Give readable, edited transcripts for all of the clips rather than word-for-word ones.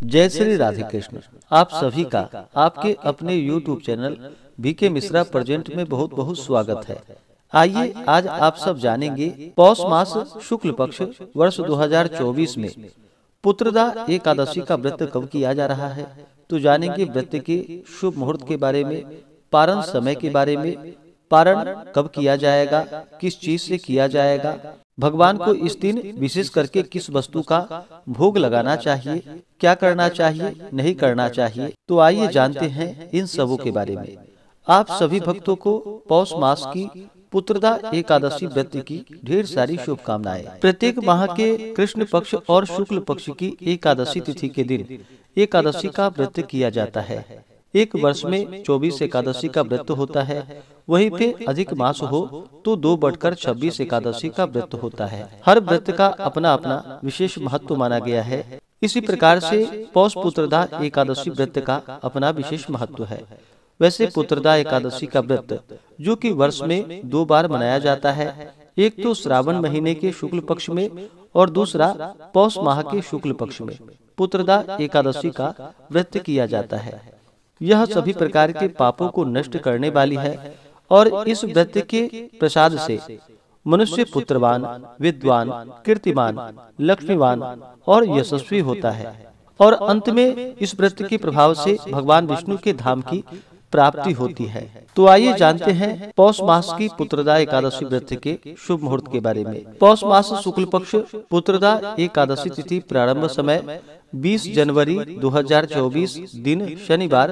जय श्री राधे कृष्ण। आप सभी का आपके अपने YouTube channel B K Mishra present में बहुत बहुत स्वागत है। आइए आज आप सब जानेंगे पौष मास शुक्ल पक्ष वर्ष 2024 में पुत्रदा एकादशी का व्रत कब किया जा रहा है। तो जानेंगे व्रत के शुभ मुहूर्त के बारे में, पारण समय के बारे में, पारण कब किया जाएगा, किस चीज से किया जाएगा, भगवान को इस दिन विशेष करके किस वस्तु का भोग लगाना चाहिए, क्या करना चाहिए, नहीं करना चाहिए। तो आइए जानते हैं इन सबों के बारे में। आप सभी भक्तों को पौष मास की पुत्रदा एकादशी व्रत की ढेर सारी शुभकामनाएं। प्रत्येक माह के कृष्ण पक्ष और शुक्ल पक्ष की एकादशी तिथि के दिन एकादशी का व्रत किया जाता है। एक वर्ष में 24 एकादशी का व्रत होता है, वहीं पे अधिक मास हो तो 2 बढ़कर 26 एकादशी का व्रत होता है। हर व्रत का अपना अपना विशेष महत्व माना गया है। इसी प्रकार से पौष पुत्रदा एकादशी व्रत का अपना विशेष महत्व है। वैसे पुत्रदा एकादशी का व्रत जो कि वर्ष में 2 बार मनाया जाता है, एक तो श्रावण महीने के शुक्ल पक्ष में और दूसरा पौष माह के शुक्ल पक्ष में पुत्रदा एकादशी का व्रत किया जाता है। यह सभी प्रकार के पापों को नष्ट करने वाली है और इस व्रत के प्रसाद से मनुष्य पुत्रवान, विद्वान, कीर्तिमान, लक्ष्मीवान और यशस्वी होता है और अंत में इस व्रत के प्रभाव से भगवान विष्णु के धाम की प्राप्ति होती है। तो आइए जानते हैं पौष मास की पुत्रदा एकादशी व्रत के शुभ मुहूर्त के बारे में। पौष मास शुक्ल पक्ष पुत्रदा एकादशी तिथि प्रारंभ समय 20 जनवरी 2024 दिन शनिवार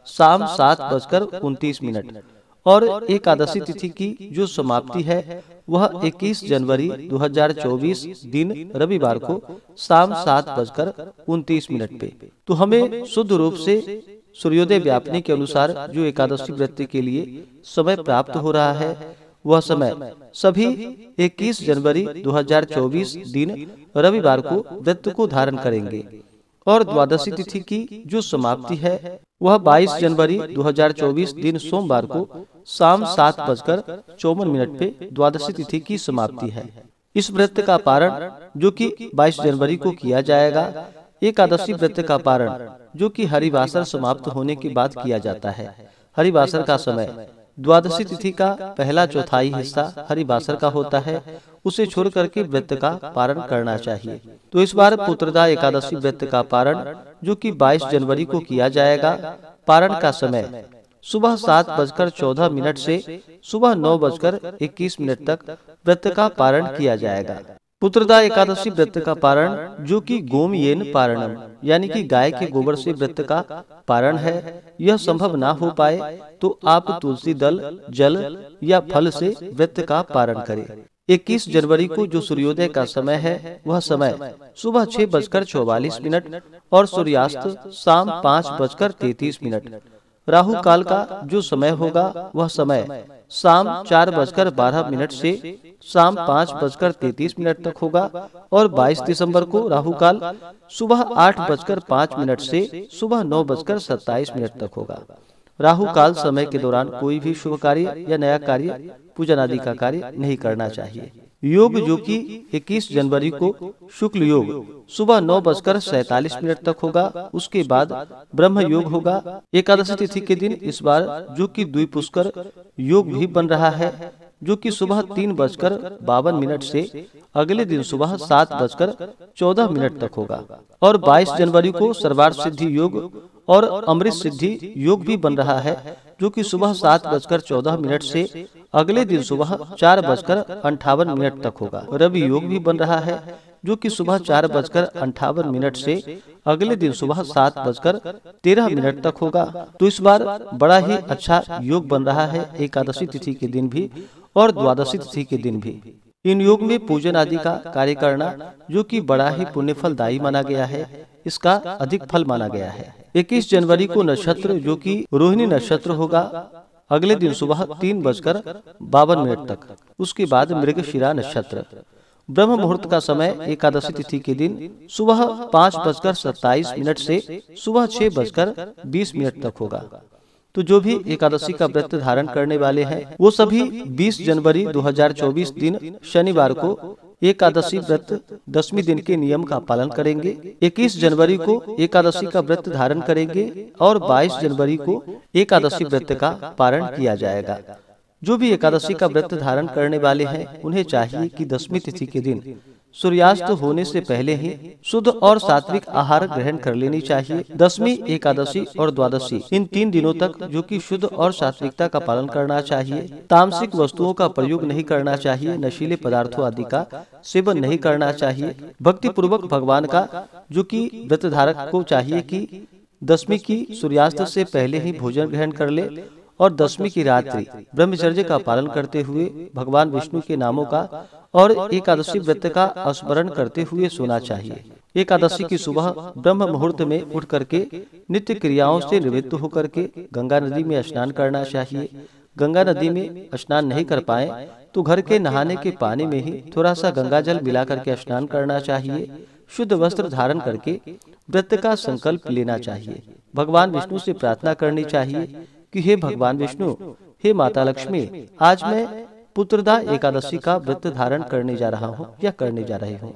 शाम 7:29 और एकादशी तिथि की जो समाप्ति है वह 21 जनवरी 2024 दिन रविवार को शाम 7:29 पे। तो हमें शुद्ध रूप से सूर्योदय व्यापनी के अनुसार जो एकादशी व्रत के लिए समय प्राप्त हो रहा है वह समय सभी 21 जनवरी 2024 दिन रविवार को व्रत को धारण करेंगे और द्वादशी तिथि की जो समाप्ति है वह 22 जनवरी 2024 दिन सोमवार को शाम 7:54 पे द्वादशी तिथि की समाप्ति है। इस व्रत का पारण जो कि 22 जनवरी को किया जाएगा। एकादशी व्रत का पारण जो कि हरिवासर समाप्त होने के बाद किया जाता है। हरिवासर का समय द्वादशी तिथि का पहला चौथाई हिस्सा हरिवासर का होता है, उसे छोड़ करके व्रत का पारण करना चाहिए। तो इस बार पुत्रदा एकादशी व्रत का पारण जो कि 22 जनवरी को किया जाएगा। पारण का समय सुबह 7:14 से सुबह 9:21 तक व्रत का पारण किया जाएगा। पुत्रदा एकादशी व्रत का पारण जो कि गोमयेन पारणम यानी कि गाय के गोबर से व्रत का पारण है। यह संभव ना हो पाए तो आप तुलसी दल, जल या फल से व्रत का पारण करें। 21 जनवरी को जो सूर्योदय का समय है वह समय सुबह 6:44 और सूर्यास्त शाम 5:33। राहु काल का जो समय होगा वह समय शाम 4:12 से शाम 5:33 तक होगा और 22 दिसंबर को राहु काल सुबह 8:05 से सुबह 9:27 तक होगा। राहु काल समय के दौरान कोई भी शुभ कार्य या नया कार्य, पूजन आदि का कार्य नहीं करना चाहिए। योग जो कि 21 जनवरी को शुक्ल योग सुबह 9:47 तक होगा। उसके बाद ब्रह्म योग होगा। एकादशी तिथि के दिन इस बार जो कि द्विपुष्कर योग भी बन रहा है जो कि सुबह 3:52 से अगले दिन सुबह 7:14 तक होगा और 22 जनवरी को सर्वार्थ सिद्धि योग और अमृत सिद्धि योग भी बन रहा है जो कि सुबह 7:14 से अगले दिन सुबह 4:58 तक होगा। रवि योग भी बन रहा है जो कि सुबह 4:58 से अगले दिन सुबह 7:13 तक होगा। तो इस बार बड़ा ही अच्छा योग बन रहा है एकादशी तिथि के दिन भी और द्वादशी तिथि के दिन भी। इन योग में पूजन आदि का कार्य करना जो कि बड़ा ही पुण्य फलदायी माना गया है, इसका अधिक फल माना गया है। 21 जनवरी को नक्षत्र जो कि रोहिणी नक्षत्र होगा अगले दिन सुबह 3:52 तक। उसके बाद मृगशिरा नक्षत्र। ब्रह्म मुहूर्त का समय एकादशी तिथि के दिन सुबह 5:27 से सुबह 6:20 तक होगा। तो जो भी एकादशी का व्रत धारण करने वाले हैं वो सभी 20 जनवरी 2024 दिन शनिवार को एकादशी व्रत 10वीं दिन के नियम का पालन करेंगे। 21 जनवरी को एकादशी का व्रत धारण करेंगे और 22 जनवरी को एकादशी व्रत का पारण किया जाएगा। जो भी एकादशी का व्रत धारण करने वाले हैं उन्हें चाहिए कि 10वीं तिथि के दिन सूर्यास्त होने से पहले ही शुद्ध और सात्विक आहार ग्रहण कर लेनी चाहिए। 10वीं एकादशी और द्वादशी इन 3 दिनों तक जो कि शुद्ध और सात्विकता का पालन करना चाहिए। तामसिक वस्तुओं का प्रयोग नहीं करना चाहिए। नशीले पदार्थों आदि का सेवन नहीं करना चाहिए। भक्ति पूर्वक भगवान का जो कि व्रत धारक को चाहिए कि 10वीं की सूर्यास्त से पहले ही भोजन ग्रहण कर ले और 10वीं की रात्रि ब्रह्मचर्य का पालन करते हुए भगवान विष्णु के नामों का और एकादशी व्रत का स्मरण करते हुए सोना चाहिए। एकादशी की सुबह ब्रह्म मुहूर्त में उठ करके नित्य क्रियाओं से निवृत्त होकर के गंगा नदी में स्नान करना चाहिए। गंगा नदी में स्नान नहीं कर पाए तो घर के नहाने के पानी में ही थोड़ा सा गंगा जल मिला करके स्नान करना चाहिए। शुद्ध वस्त्र धारण करके व्रत का संकल्प लेना चाहिए। भगवान विष्णु से प्रार्थना करनी चाहिए कि हे भगवान विष्णु, हे माता लक्ष्मी, आज मैं पुत्रदा एकादशी का व्रत धारण करने जा रहा हूँ या करने जा रही हूँ।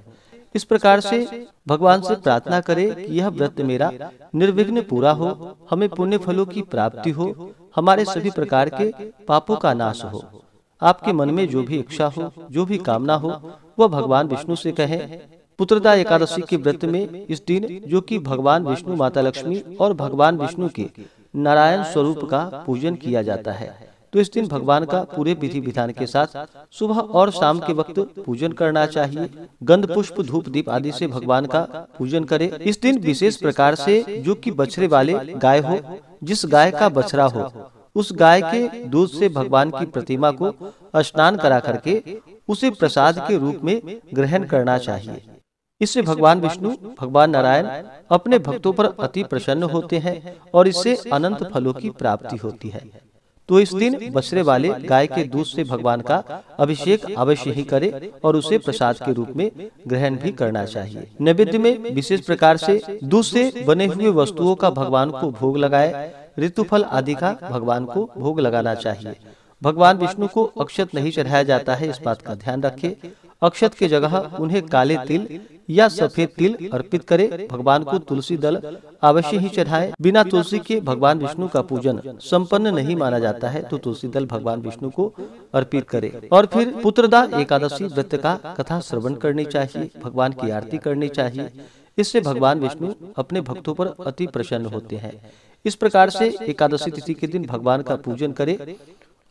इस प्रकार से भगवान से प्रार्थना करें कि यह व्रत मेरा निर्विघ्न पूरा हो, हमें पुण्य फलों की प्राप्ति हो, हमारे सभी प्रकार के पापों का नाश हो। आपके मन में जो भी इच्छा हो, जो भी कामना हो, वह भगवान विष्णु से कहें। पुत्रदा एकादशी के व्रत में इस दिन जो कि भगवान विष्णु, माता लक्ष्मी और भगवान विष्णु के नारायण स्वरूप का पूजन किया जाता है, तो इस दिन भगवान का पूरे विधि विधान के साथ सुबह और शाम के वक्त पूजन करना चाहिए। गंध पुष्प धूप दीप आदि से भगवान का पूजन करें। इस दिन विशेष प्रकार से जो कि बछड़े वाले गाय हो, जिस गाय का बछड़ा हो, उस गाय के दूध से भगवान की प्रतिमा को स्नान करा करके उसे प्रसाद के रूप में ग्रहण करना चाहिए। इससे भगवान विष्णु, भगवान नारायण अपने भक्तों पर अति प्रसन्न होते हैं और इससे अनंत फलों की प्राप्ति होती है। तो इस दिन बछड़े वाले गाय के दूध से भगवान का अभिषेक अवश्य ही करे और उसे प्रसाद के रूप में ग्रहण भी करना चाहिए। नैवेद्य में विशेष प्रकार से दूध से बने हुए वस्तुओं का भगवान को भोग लगाए। ऋतुफल आदि का भगवान को भोग लगाना चाहिए। भगवान विष्णु को अक्षत नहीं चढ़ाया जाता है, इस बात का ध्यान रखें। अक्षत के जगह उन्हें काले तिल या सफेद तिल अर्पित करें। भगवान को तुलसी दल अवश्य ही चढ़ाएं। बिना तुलसी के भगवान विष्णु का पूजन संपन्न नहीं माना जाता है, तो तुलसी दल भगवान विष्णु को अर्पित करें। और फिर पुत्रदा एकादशी व्रत का कथा श्रवण करनी चाहिए, भगवान की आरती करनी चाहिए। इससे भगवान विष्णु अपने भक्तों पर अति प्रसन्न होते हैं। इस प्रकार से एकादशी तिथि के दिन भगवान का पूजन करें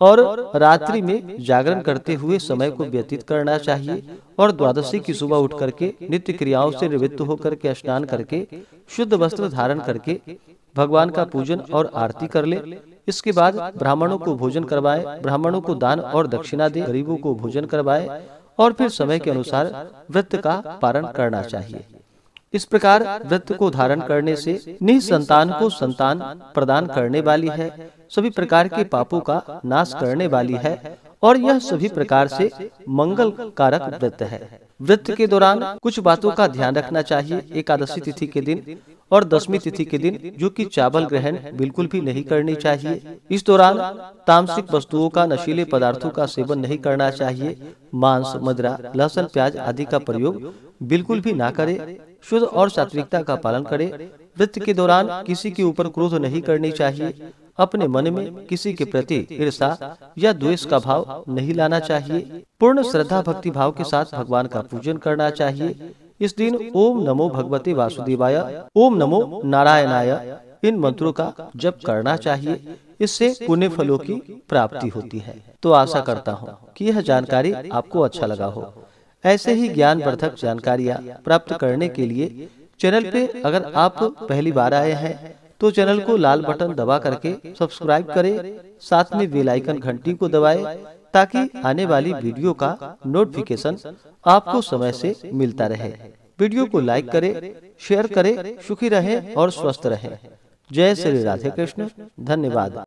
और रात्रि में जागरण करते हुए समय को व्यतीत करना चाहिए। और द्वादशी की सुबह उठ करके नित्य क्रियाओं से निवृत्त होकर के स्नान करके शुद्ध वस्त्र धारण करके भगवान का पूजन और आरती कर ले। इसके बाद ब्राह्मणों को भोजन करवाए, ब्राह्मणों को दान और दक्षिणा दे, गरीबों को भोजन करवाए और फिर समय के अनुसार व्रत का पारण करना चाहिए। इस प्रकार व्रत को धारण करने से निसंतान को संतान प्रदान करने वाली है, सभी प्रकार के पापों का नाश करने वाली है और यह सभी प्रकार से मंगल कारक व्रत है। व्रत के दौरान कुछ बातों का ध्यान रखना चाहिए। एकादशी तिथि के दिन और 10वीं तिथि के दिन जो कि चावल ग्रहण बिल्कुल भी नहीं करनी चाहिए। इस दौरान तामसिक वस्तुओं का, नशीले पदार्थों का सेवन नहीं करना चाहिए। मांस, मदिरा, लहसुन, प्याज आदि का प्रयोग बिल्कुल भी ना करें। शुद्ध और सात्विकता का पालन करें। व्रत के दौरान किसी के ऊपर क्रोध नहीं करनी चाहिए। अपने मन में किसी के प्रति ईर्ष्या या द्वेष का भाव नहीं लाना चाहिए। पूर्ण श्रद्धा भक्ति भाव के साथ भगवान का पूजन करना चाहिए। इस दिन ओम नमो भगवते वासुदेवाय, ओम नमो नारायणाय इन मंत्रों का जप करना चाहिए। इससे पुण्य फलों की प्राप्ति होती है। तो आशा करता हूँ कि यह जानकारी आपको अच्छा लगा हो। ऐसे ही ज्ञानवर्धक जानकारियाँ प्राप्त करने के लिए चैनल पे अगर आप पहली बार आए हैं तो चैनल को लाल बटन दबा करके सब्सक्राइब करें, साथ में बेल आइकन घंटी को दबाएं ताकि आने वाली वीडियो का नोटिफिकेशन आपको समय से मिलता रहे। वीडियो को लाइक करें, शेयर करें। सुखी रहें और स्वस्थ रहें। जय श्री राधे कृष्ण। धन्यवाद।